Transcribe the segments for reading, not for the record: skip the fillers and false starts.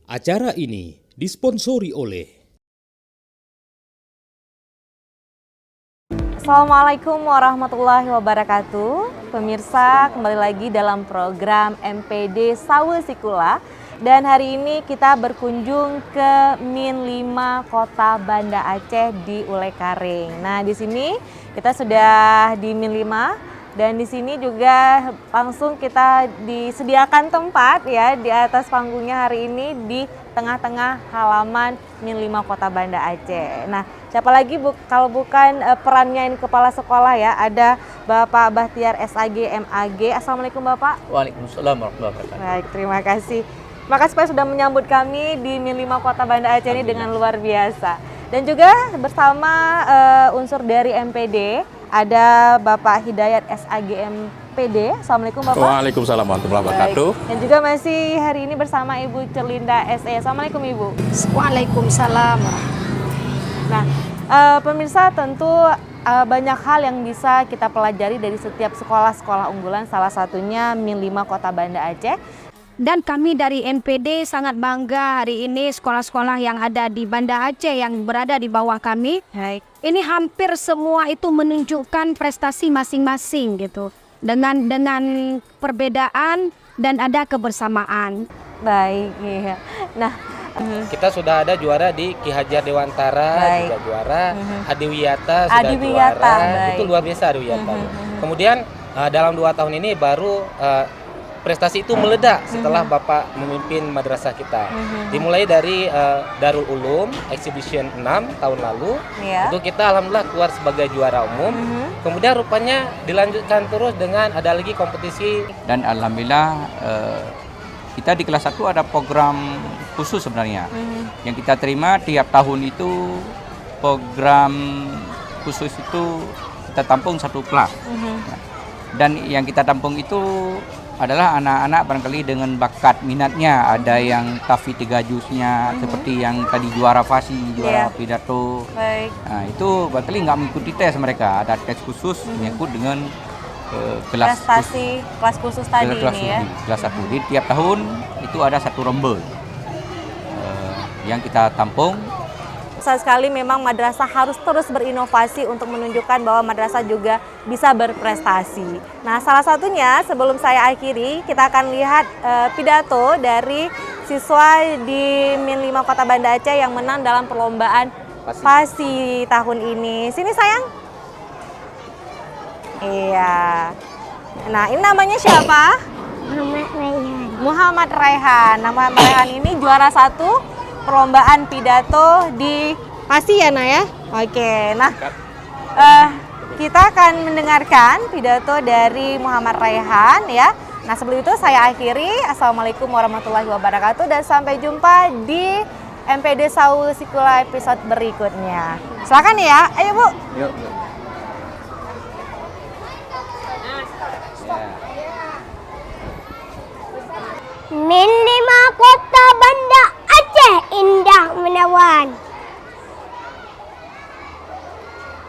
Acara ini disponsori oleh Assalamualaikum warahmatullahi wabarakatuh. Pemirsa, kembali lagi dalam program MPD Sawe Sikula. Dan hari ini kita berkunjung ke Min 5 Kota Banda Aceh di Ulekaring. Nah, di sini kita sudah di Min 5 dan di sini juga langsung kita disediakan tempat ya di atas panggungnya hari ini di tengah-tengah halaman Min 5 Kota Banda Aceh. Nah, siapa lagi kalau bukan perannya ini kepala sekolah ya, ada Bapak Bahtiar SAG MAG. Assalamualaikum Bapak. Waalaikumsalam warahmatullahi wabarakatuh. Baik, terima kasih. Makasih Pak sudah menyambut kami di Min 5 Kota Banda Aceh ini dengan luar biasa. Dan juga bersama unsur dari MPD ada Bapak Hidayat SAG MPD. Assalamualaikum Bapak. Waalaikumsalam warahmatullahi wabarakatuh. Dan juga masih hari ini bersama Ibu Cerlinda SE. Assalamualaikum Ibu. Waalaikumsalam. Nah, pemirsa tentu banyak hal yang bisa kita pelajari dari setiap sekolah-sekolah unggulan, salah satunya Min 5 Kota Banda Aceh. Dan kami dari NPD sangat bangga hari ini sekolah-sekolah yang ada di Banda Aceh yang berada di bawah kami. Baik. Ini hampir semua itu menunjukkan prestasi masing-masing gitu. Dengan perbedaan dan ada kebersamaan. Baik, iya. Nah, Kita sudah ada juara di Ki Hajar Dewantara, Baik. juga juara. Adiwiyata sudah Adiwiyata, juara. baik. Itu luar biasa Adiwiyata. Kemudian dalam 2 tahun ini baru prestasi itu meledak setelah Bapak memimpin madrasah kita. Dimulai dari Darul Ulum Exhibition 6 tahun lalu. Iya. Itu kita alhamdulillah keluar sebagai juara umum. Kemudian rupanya dilanjutkan terus dengan ada lagi kompetisi. Dan alhamdulillah kita di kelas 1 ada program khusus sebenarnya. Yang kita terima tiap tahun itu program khusus itu kita tampung 1 kelas. Dan yang kita tampung itu adalah anak-anak barangkali dengan bakat minatnya. Ada yang tafi 3 juznya seperti yang tadi juara fasi, juara pidato. baik. Nah, itu barangkali nggak mengikuti tes mereka. Ada tes khusus menyangkut dengan kelas Prestasi kelas khusus tadi ini ya. kelas 1. Di tiap tahun itu ada 1 rombel yang kita tampung. Besar sekali memang madrasah harus terus berinovasi untuk menunjukkan bahwa madrasah juga bisa berprestasi. Nah, salah satunya sebelum saya akhiri, kita akan lihat pidato dari siswa di Min 5 Kota Banda Aceh yang menang dalam perlombaan PASI tahun ini. Sini sayang. Iya. Nah, ini namanya siapa? Muhammad Raihan. Nah, Muhammad Raihan ini juara 1 perlombaan pidato di PASI ya, Nah ya. Oke, nah kita akan mendengarkan pidato dari Muhammad Raihan ya. Nah, sebelum itu saya akhiri. Assalamualaikum warahmatullahi wabarakatuh dan sampai jumpa di MPD Sawe Sikula episode berikutnya. Silakan ya, ayo Bu. Yuk. Min 5 Kota Banda Aceh indah menawan.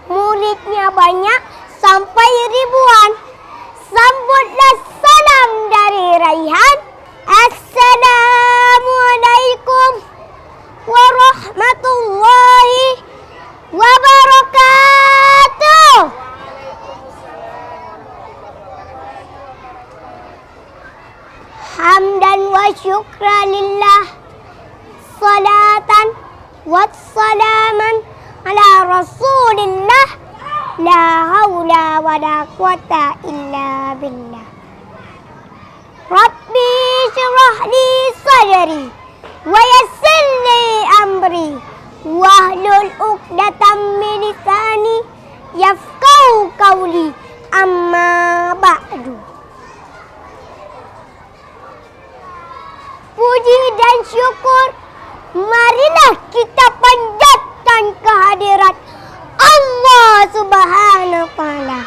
Muridnya banyak sampai ribuan. Sambutlah salam dari Raihan. Assalamualaikum warahmatullahi wabarakatuh. Hamdan wa syukra lillah. Salatan wa salaman ala rasulillah. La hawla wa la quwata illa billah. Rabbi syrah li sadri wa yassir li amri wahlul 'uqdatam min lisani yafqahu qawli. Amma ba'du. Puji dan syukur marilah kita panjatkan kehadirat Allah Subhanahu wa Ta'ala,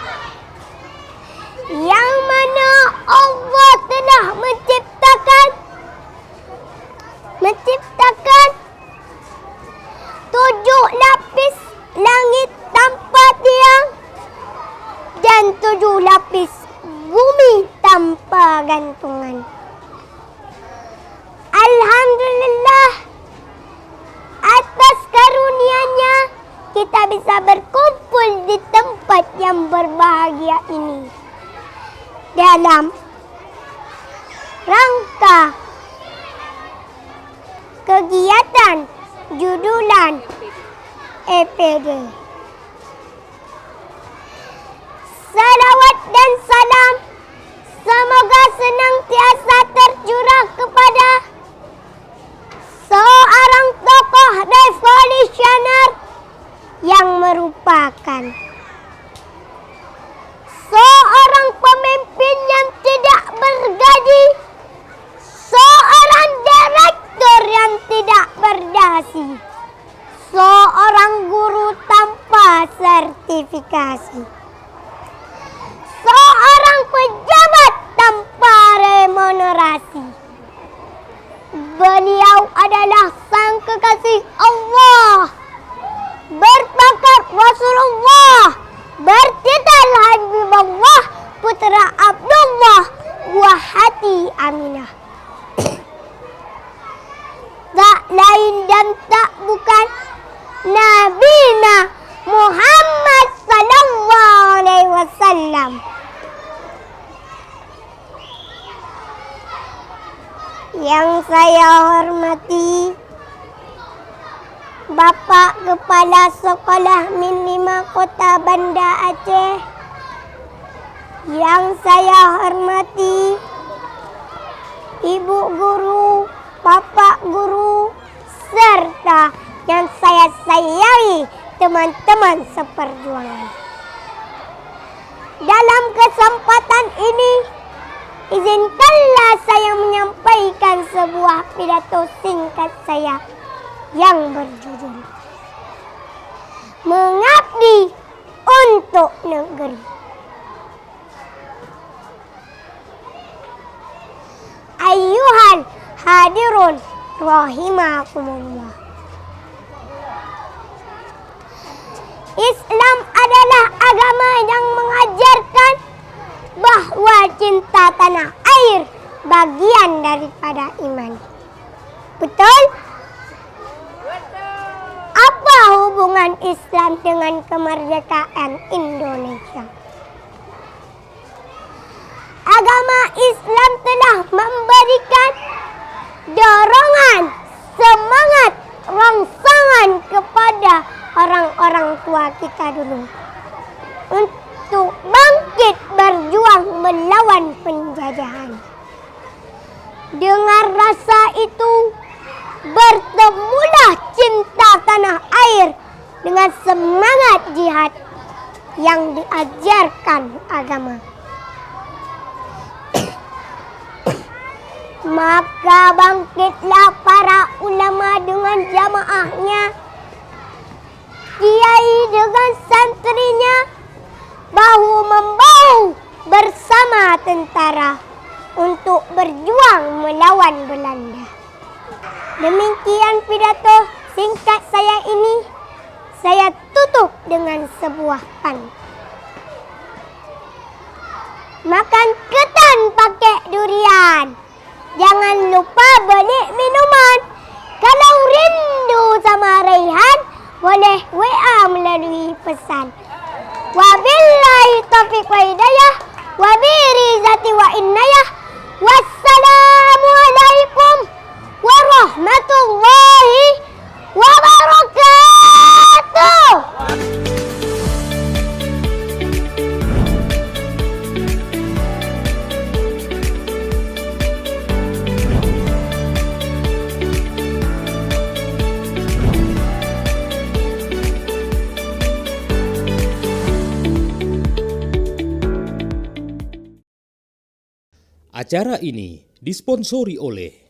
yang mana Allah telah menciptakan 7 lapis langit tanpa tiang dan 7 lapis bumi tanpa gantungan. Alhamdulillah bisa berkumpul di tempat yang berbahagia ini dalam rangka kegiatan judulan EPD. Salawat dan salam semoga senantiasa tercurah kepada seorang tokoh revolusioner yang merupakan seorang pemimpin yang tidak bergaji, seorang direktur yang tidak berdasi, seorang guru tanpa sertifikasi, seorang pejabat tanpa remunerasi. Beliau adalah sang kekasih Allah, berpangkat Rasulullah, bertitel Habibullah, putra Abdullah, buah hati Aminah. Tak lain dan tak bukan Nabina Muhammad sallallahu alaihi wasallam. Yang saya hormati Bapak Kepala Sekolah Min 5 Kota Banda Aceh. Yang saya hormati Ibu Guru, Bapak Guru, serta yang saya sayangi teman-teman seperjuangan. Dalam kesempatan ini, izinkanlah saya menyampaikan sebuah pidato singkat saya yang berjudul Mengabdi untuk Negeri. Ayyuhal hadirun rahimakumullah. Islam adalah agama yang mengajarkan bahwa cinta tanah air bagian daripada iman. Betul? Apa hubungan Islam dengan kemerdekaan Indonesia? Agama Islam telah memberikan dorongan, semangat, rangsangan kepada orang-orang tua kita dulu untuk bangkit berjuang melawan penjajahan. Dengan rasa itu, bertemulah cinta tanah air dengan semangat jihad yang diajarkan agama. Maka bangkitlah para ulama dengan jamaahnya, kiai dengan santrinya, bahu-membahu bersama tentara untuk berjuang melawan Belanda. Demikian pidato singkat saya ini, saya tutup dengan sebuah pantun. Makan ketan pakai durian, jangan lupa beli minuman. Kalau rindu sama Raihan, boleh WA melalui pesan. Wabillahi taufiq wa hidayah, wabirizati wa innayah. Wassalamualaikum warahmatullahi wabarakatuh. Acara ini disponsori oleh